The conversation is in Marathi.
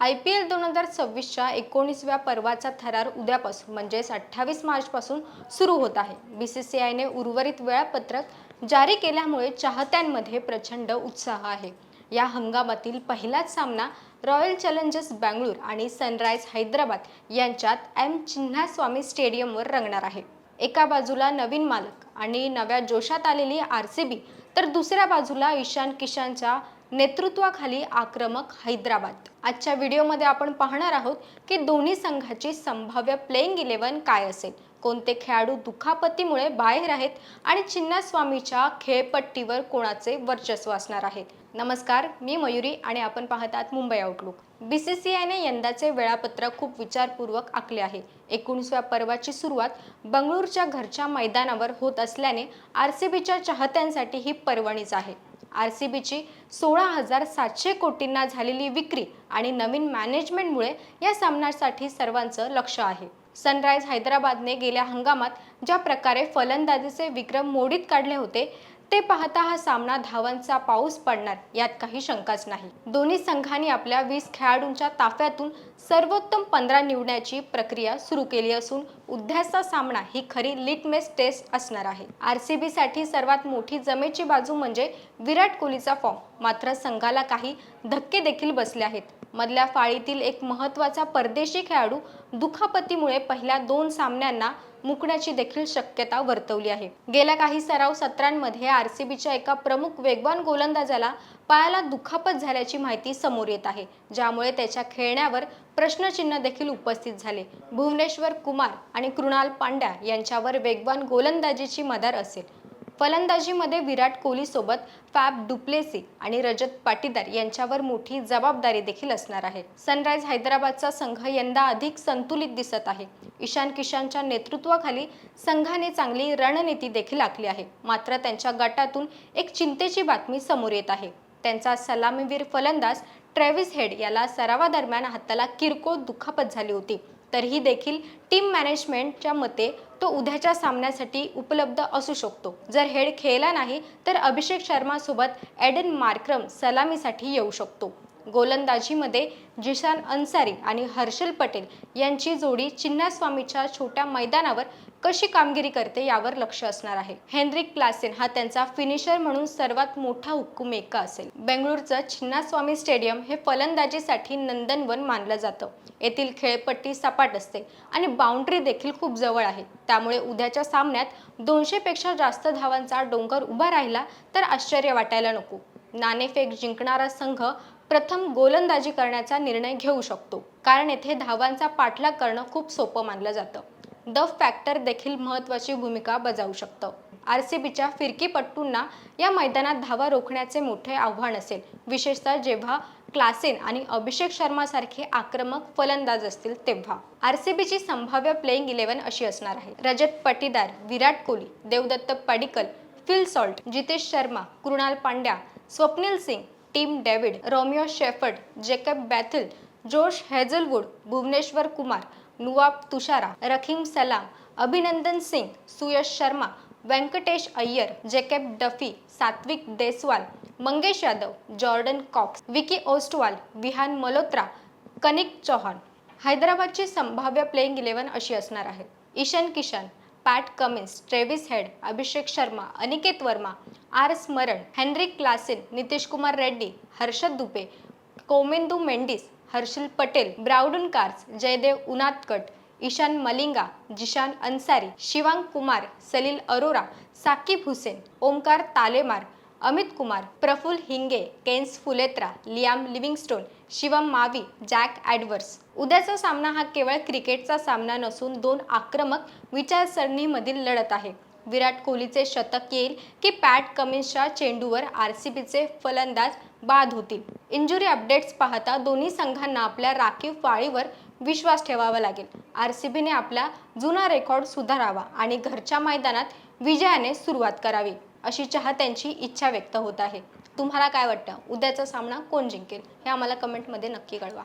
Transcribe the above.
IPL 2026च्या 19व्या पर्वाचा थरार उद्यापासून म्हणजेच 28 मार्चपासून सुरू होत आहे. BCCIने उर्वरित वेळापत्रक जारी केल्यामुळे चाहत्यांमध्ये प्रचंड उत्साह आहे. या हंगामातील पहिलाच सामना रॉयल चॅलेंजर्स बंगळुरू आणि सनराइज हैदराबाद यांच्यात चिन्नास्वामी स्टेडियमवर रंगणार आहे. एका बाजूला नवीन मालक आणि नव्या जोशात आलेली RCB, तर दुसऱ्या बाजूला ईशान किशनच्या नेतृत्वाखाली आक्रमक हैदराबाद. आजच्या व्हिडिओमध्ये आपण पाहणार आहोत की दोन्ही संघाची संभाव्य प्लेइंग 11 काय असेल, कोणते खेळाडू दुखापतीमुळे बाहेर आहेत आणि चिन्नास्वामीच्या खेळपट्टीवर कोणाचे वर्चस्व असणार आहे. नमस्कार, मी मयुरी आणि आपण पाहत आहात मुंबई आउटलुक. BCCIने यंदाचे वेळापत्रक खूप विचारपूर्वक आखले आहे. 19व्या पर्वाची सुरुवात बंगळुरूच्या घरच्या मैदानावर होत असल्याने RCBच्या चाहत्यांसाठी ही पर्वणीच आहे. RCBची 16,700 कोटींना झालेली विक्री आणि नवीन मॅनेजमेंटमुळे या सामन्यासाठी सर्वांचं लक्ष आहे. सनराइज हैदराबादने गेल्या हंगामात ज्या प्रकारे फलंदाजीचे विक्रम मोडीत काढले होते ते पाहता हा सामना धावांचा पाऊस पडणार यात काही शंकाच नाही. दोन्ही संघांनी आपल्या 20 खेळाडूंच्या ताफ्यातून सर्वोत्तम 15 निवडण्याची प्रक्रिया सुरू केली असून उद्याचा सामना ही खरी लिटमेस टेस्ट असणार आहे. RCB साठी सर्वात मोठी जमेची बाजू म्हणजे विराट कोहलीचा फॉर्म. मात्र संघाला काही धक्के देखील बसले आहेत. मधल्या फाळीतील एक महत्त्वाचा परदेशी खेळाडू दुखापतीमुळे पहिल्या 2 सामन्यांना मुकण्याची देखील शक्यता वर्तवली आहे. गेल्या काही सराव सत्रांमध्ये RCBच्या एका प्रमुख वेगवान गोलंदाजाला पायाला दुखापत झाल्याची माहिती समोर येत आहे, ज्यामुळे त्याच्या खेळण्यावर प्रश्नचिन्ह देखील उपस्थित झाले. भुवनेश्वर कुमार आणि कृणाल पांड्या यांच्यावर वेगवान गोलंदाजीची मदार असेल. फलंदाजीमध्ये विराट कोहली सोबत फॅफ डु प्लेसी आणि रजत पाटीदार यांच्यावर मोठी जबाबदारी देखील असणार आहे. सनराइज हैदराबादचा संघ यंदा अधिक संतुलित दिसत आहे. ईशान किशनच्या नेतृत्वाखाली संघाने चांगली रणनीती देखील आखली आहे. मात्र त्यांच्या गटातून एक चिंतेची बातमी समोर येत आहे. त्यांचा सलामीवीर फलंदाज ट्रेव्हिस हेड याला सरावादरम्यान हाताला किरकोळ दुखापत झाली होती. तरीही देखील टीम मॅनेजमेंटच्या मते तो उद्याच्या सामन्यासाठी उपलब्ध असू शकतो. जर हेड खेळला नाही तर अभिषेक शर्मा सोबत एडन मार्क्रम सलामीसाठी येऊ शकतो. गोलंदाजीमध्ये जिशान अन्सारी आणि हर्षल पटेल यांची जोडी चिन्नास्वामीच्या छोट्या मैदानावर कशी कामगिरी करते यावर लक्ष असणार आहे. हेनरिक क्लासेन हा त्यांचा फिनिशर म्हणून सर्वात मोठा हुकूमेका असेल. बेंगळुरूचं चिन्नास्वामी स्टेडियम हे फलंदाजीसाठी नंदनवन मानलं जातं. येथील खेळपट्टी सपाट असते आणि बाउंड्री देखील खूप जवळ आहे. त्यामुळे उद्याच्या सामन्यात 200 पेक्षा जास्त धावांचा डोंगर उभा राहिला तर आश्चर्य वाटायला नको. नाणेफेक जिंकणारा संघ प्रथम गोलंदाजी करण्याचा निर्णय घेऊ शकतो, कारण येथे धावांचा पाठलाग करणं खूप सोपं मानलं जातं. द फॅक्टर देखील महत्त्वाची भूमिका बजावू शकतं. RCBच्या फिरकीपटूंना या मैदानात धावा रोखण्याचे मोठे आव्हान असेल, विशेषतः जेव्हा क्लासेन आणि अभिषेक शर्मा सारखे आक्रमक फलंदाज असतील तेव्हा. RCBची संभाव्य प्लेइंग 11 अशी असणार आहे. Rajat Patidar, Virat Kohli, Devdutt Padikkal, Phil Salt, Jitesh Sharma, Krunal Pandya, Swapnil Singh, Tim David, Romario Shepherd, Jacob Bethell, Josh Hazlewood, Bhuvneshwar Kumar, Nuwan Thushara, रखीम Salam, Abhinandan Singh, Suyash Sharma, Venkatesh Iyer, Jacob Duffy, Satvik Deswal, Mangesh Yadav, Jordan Cox, Vicky Ostwal, Vihaan Malhotra, Kanishk Chauhan. हैदराबादची संभाव्य प्लेइंग 11 अशी असणार आहे. Ishan Kishan, Pat Cummins, Travis Head, Abhishek Sharma, Aniket Verma, R स्मरण, Heinrich Klaasen, Nitish Kumar Reddy, Harshad Dubey, Kamindu Mendis, Harshal Patel, Brydon Carse, Jaydev Unadkat, Eshan Malinga, Zeeshan Ansari, Shivang Kumar, Salil Arora, Sakib Hussain, Omkar Talemar, Amit Kumar, Praful Hinge, Krains Fuletra, Liam Livingstone, Shivam Mavi, Jack adverse. उद्याचा सामना हा केवळ क्रिकेटचा सामना नसून 2 आक्रमक विचारसरणीमधील लढत आहे. विराट कोहलीचे शतक येईल की पॅट कमिन्सच्या चेंडूवर RCBचे फलंदाज बाद होतील. इंजुरी अपडेट्स पाहता दोन्ही संघांना आपल्या राखीव फाळीवर विश्वास ठेवावा लागेल. RCBने आपला जुना रेकॉर्ड सुधारावा आणि घरच्या मैदानात विजयाने सुरुवात करावी अशी चाहत्यांची इच्छा व्यक्त होत आहे. तुम्हाला काय वाटतं, उद्याचा सामना कोण जिंकेल हे आम्हाला कमेंटमध्ये नक्की कळवा.